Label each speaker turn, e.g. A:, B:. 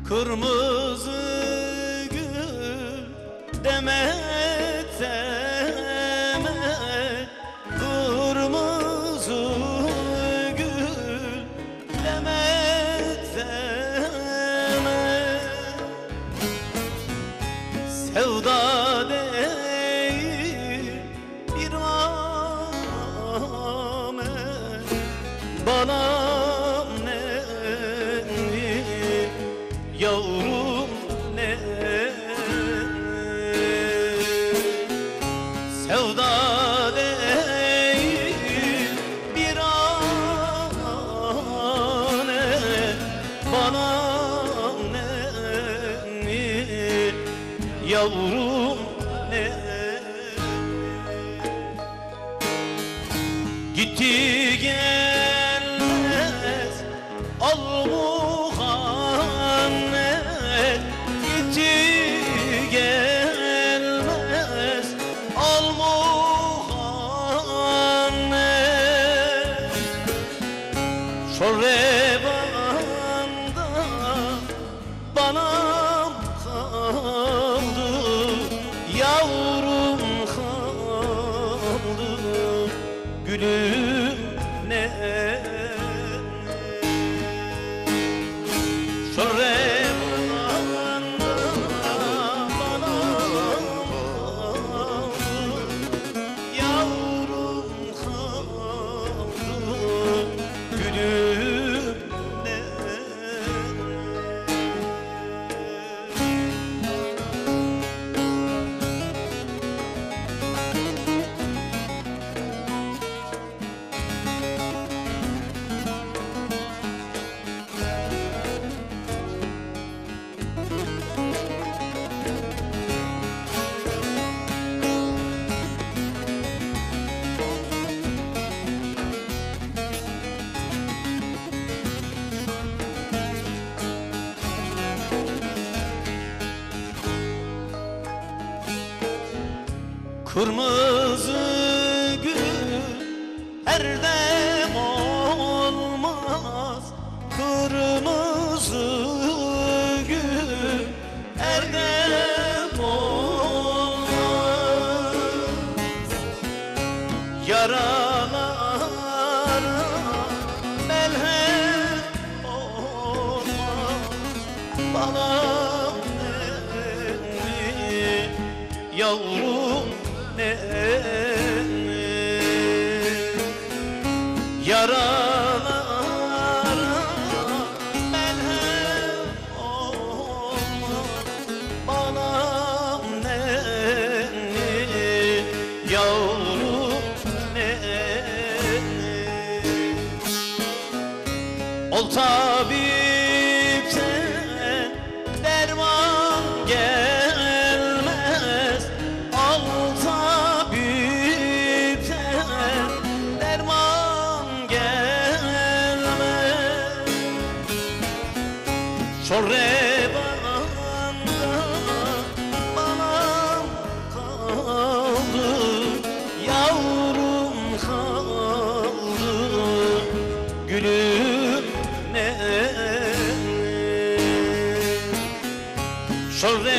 A: Kırmızı gül demet demet, kırmızı gül demet demet. Sevda değil bir amet, bana yavrum ne? Sevda değil bir ane, bana ne? Yavrum ne? Gitti gelmez al Muhammed, gitti gelmez al Muhammed. Şorrebanda bana kaldı, yavrum kaldı, gülüm ne? Şorrebanda bana kaldı, yavrum kaldı, gülüm ne? Kırmızı gül her dem olmaz, kırmızı gül her dem olmaz. Yaralara melhem olmaz, balam nenni, yavrum ne? Yaralara melhem olmaz, bana nenni, yavrum ne? Ol tabipten derman gelmez, al tabipten derman gelmez. Şorrebanda bana kaldı, yavrum kaldı, gülüm ne? Şorrebanda